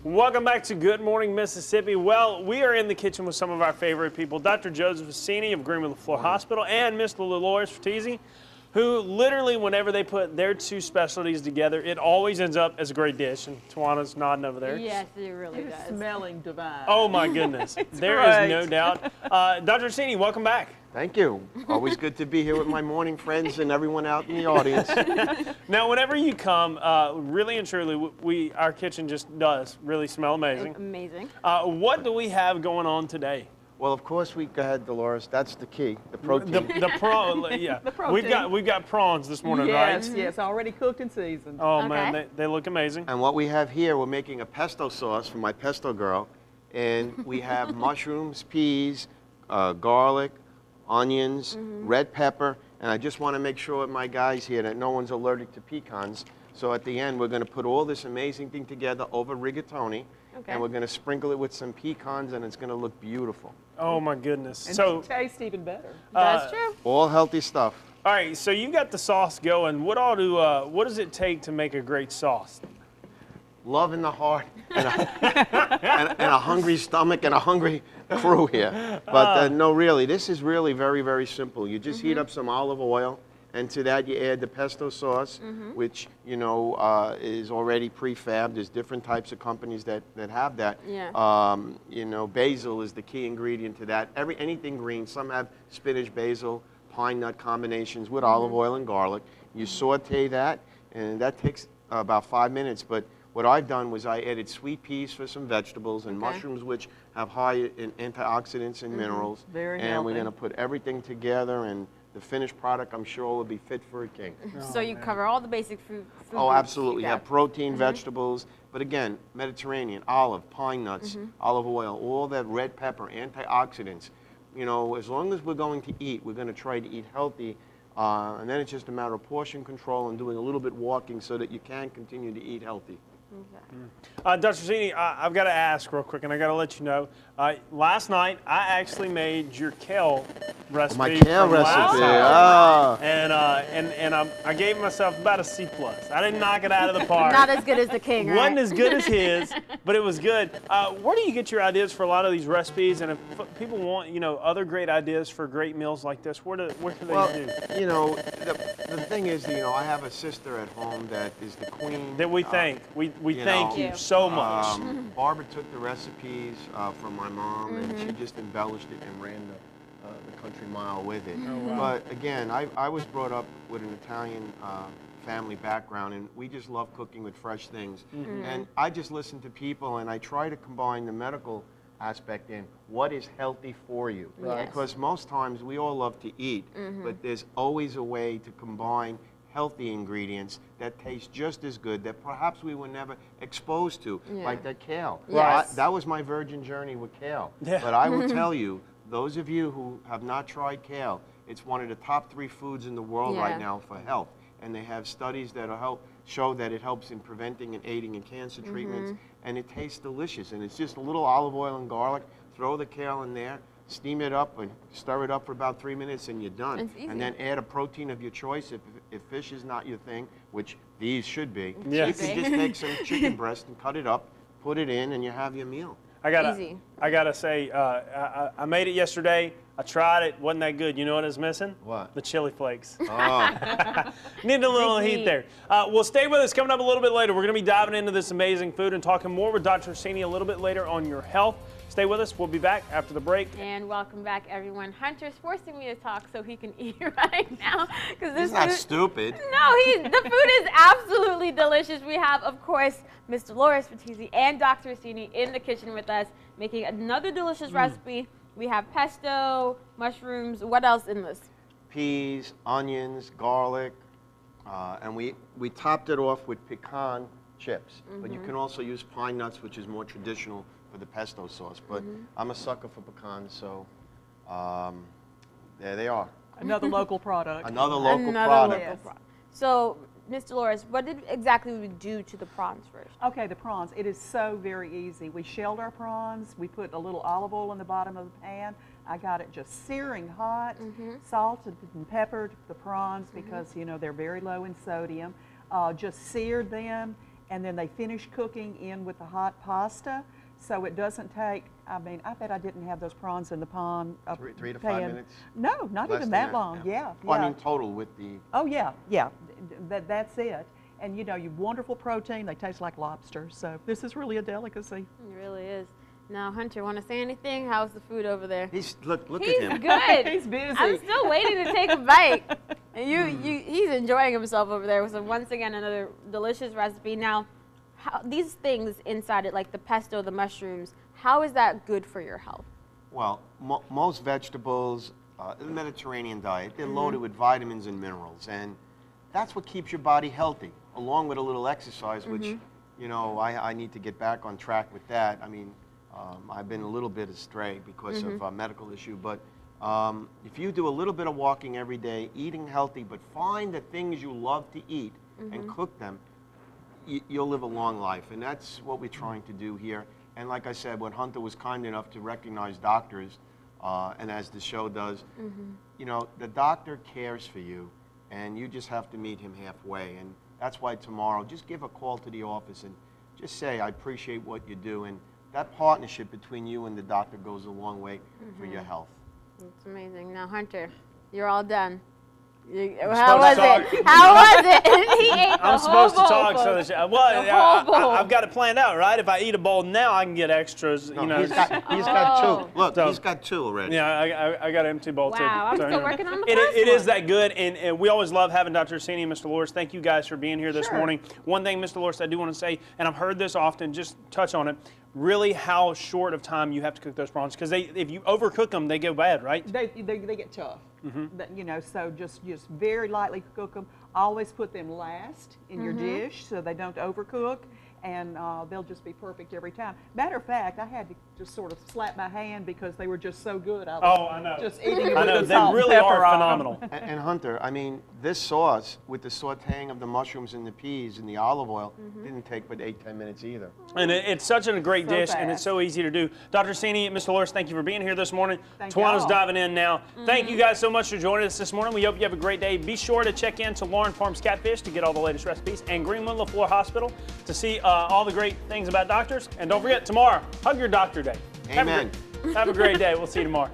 Welcome back to Good Morning Mississippi. Well, we are in the kitchen with some of our favorite people, Dr. Joseph Assini of Greenwood LaFleur Hospital and Miss Delores Fratesi, who literally, whenever they put their two specialties together, it always ends up as a great dish. And Tawana's nodding over there. Yes, it really does. It's smelling divine. Oh my goodness. There great. is no doubt. Dr. Assini, welcome back. Thank you. Always good to be here with my morning friends and everyone out in the audience. Now, whenever you come, really and truly, our kitchen just does really smell amazing. Amazing. What do we have going on today? Well, of course, we go ahead, Dolores. That's the key, the protein. The prawn, yeah. The protein. We've got prawns this morning, yes, right? Yes, already cooked and seasoned. Oh Okay. man, they look amazing. And what we have here, we're making a pesto sauce for my pesto girl. And we have mushrooms, peas, garlic, onions, red pepper. And I just want to make sure with my guys here that no one's allergic to pecans. So at the end, we're going to put all this amazing thing together over rigatoni. Okay. And we're going to sprinkle it with some pecans, and it's going to look beautiful. Oh my goodness. And So, it tastes even better. That's true. All healthy stuff. all right, so you got the sauce going. What does it take to make a great sauce? Love in the heart and a hungry stomach and a hungry crew here. But no, really, this is really very, very simple. You just heat up some olive oil, and to that you add the pesto sauce, which, you know, is already prefabbed. There's different types of companies that have that. Yeah. You know, basil is the key ingredient to that. Anything green. Some have spinach, basil, pine nut combinations with olive oil and garlic. You saute that, and that takes about 5 minutes. But what I've done was I added sweet peas for some vegetables and Okay. mushrooms, which have high in antioxidants and minerals. Very and we're healthy. going to put everything together, and the finished product, I'm sure, will be fit for a king. So you cover all the basic food Oh, groups absolutely. you You have got. protein, vegetables, but again, Mediterranean, olive, pine nuts, olive oil, all that red pepper, antioxidants. You know, as long as we're going to eat, we're going to try to eat healthy, and then it's just a matter of portion control and doing a little bit walking so that you can continue to eat healthy. Okay. Dr. Assini, I've got to ask real quick, and I got to let you know. Last night, I actually made your kale recipe. My kale from last recipe. night. Ah. And I gave myself about a C+. I didn't knock it out of the park. Not as good as the king, right? Wasn't as good as his, but it was good. Where do you get your ideas for a lot of these recipes? And if people want, you know, other great ideas for great meals like this, where do they Well, do? you know, the thing is, you know, I have a sister at home that is the queen. That we thank. We you thank know, you so much. Barbara took the recipes from my mom, and she just embellished it and ran the country mile with it. But again, I was brought up with an Italian family background, and we just love cooking with fresh things. And I just listen to people, and I try to combine the medical aspect in what is healthy for you. Right. Because most times we all love to eat, but there's always a way to combine healthy ingredients that taste just as good that perhaps we were never exposed to, Yeah. like that kale. Yes. That was my virgin journey with kale. Yeah. But I will tell you, those of you who have not tried kale, it's one of the top 3 foods in the world Yeah. right now for health. And they have studies that show that it helps in preventing and aiding in cancer treatments, and it tastes delicious. And it's just a little olive oil and garlic, throw the kale in there, steam it up and stir it up for about 3 minutes, and you're done. It's easy. And then add a protein of your choice. If fish is not your thing, which these should be, Yes. you can just take some chicken breast and cut it up, put it in, and you have your meal. I gotta say, I made it yesterday. I tried it, wasn't that good. You know what is missing? What? The chili flakes. Oh. Need a little Big heat heat. there. Well, stay with us. Coming up a little bit later, we're going to be diving into this amazing food and talking more with Dr. Assini a little bit later on your health. Stay with us. We'll be back after the break. And welcome back, everyone. Hunter's forcing me to talk so he can eat right now. Because this He's not food- stupid. No, the food is absolutely delicious. We have, of course, Miss Delores Fratesi and Dr. Assini in the kitchen with us, making another delicious recipe. We have pesto, mushrooms. What else in this? Peas, onions, garlic, and we topped it off with pecan chips. But you can also use pine nuts, which is more traditional for the pesto sauce. But I'm a sucker for pecans, so there they are. Another local product. Another local Another product. local product. So, Miss Delores, what did exactly we do to the prawns first? Okay, the prawns. It is so very easy. We shelled our prawns. We put a little olive oil in the bottom of the pan. I got it just searing hot, salted and peppered the prawns because, you know, they're very low in sodium. Just seared them and then they finish cooking in with the hot pasta. So it doesn't take, I mean, I bet I didn't have those prawns in the pond. 3 to 5 minutes? No, not Less even than that long, yeah. Well, I mean, total with the... Oh, yeah, yeah, that's it. And you know, you wonderful protein, they taste like lobster, so this is really a delicacy. It really is. Now, Hunter, want to say anything? How's the food over there? Look He's at him. good. He's busy. I'm still waiting to take a bite. And he's enjoying himself over there. So once again, another delicious recipe. Now, these things inside it, like the pesto, the mushrooms, how is that good for your health? Well, most vegetables, the Mediterranean diet, they're loaded with vitamins and minerals, and that's what keeps your body healthy, along with a little exercise, which, you know, I need to get back on track with that. I mean, I've been a little bit astray because of a medical issue, but if you do a little bit of walking every day, eating healthy, but find the things you love to eat and cook them, you'll live a long life, and that's what we're trying to do here. And like I said, when Hunter was kind enough to recognize doctors, and as the show does, you know, the doctor cares for you, and you just have to meet him halfway. And that's why tomorrow, just give a call to the office and just say, I appreciate what you do. And that partnership between you and the doctor goes a long way for your health. It's amazing. Now, Hunter, you're all done. How was it? How was it? He ate the I'm supposed to talk, bowl, so folks. well, I've got it planned out, right? If I eat a bowl now, I can get extras. No, you know, he's got 2. Look, he's got 2 already. yeah, I got an empty bowl too. Wow, I'm So, still working on the It first is one. that good, and we always love having Dr. Assini and Mr. Delores. Thank you guys for being here this Sure. morning. One thing, Mr. Delores, I do want to say, and I've heard this often, just touch on it, really how short of time you have to cook those prawns, because if you overcook them, they go bad, right? They get tough. You know, so just very lightly cook them. Always put them last in your dish so they don't overcook, and they'll just be perfect every time. Matter of fact, I had to just sort of slap my hand because they were just so good. I was just eating them I with know, the they salt and really pepper are on 'em. phenomenal. And Hunter, I mean, this sauce with the sauteing of the mushrooms and the peas and the olive oil didn't take but 8-10 minutes either. And it's such a great So dish, and it's fast. so easy to do. Dr. Assini, Mr. Delores, thank you for being here this morning. Thank Tawana's y'all. diving in now. Thank you guys so much for joining us this morning. We hope you have a great day. Be sure to check in to Lauren Farms Catfish to get all the latest recipes, and Greenwood LaFleur Hospital to see all the great things about doctors. And don't forget, tomorrow, hug your doctor day. Amen. Have a great day. We'll see you tomorrow.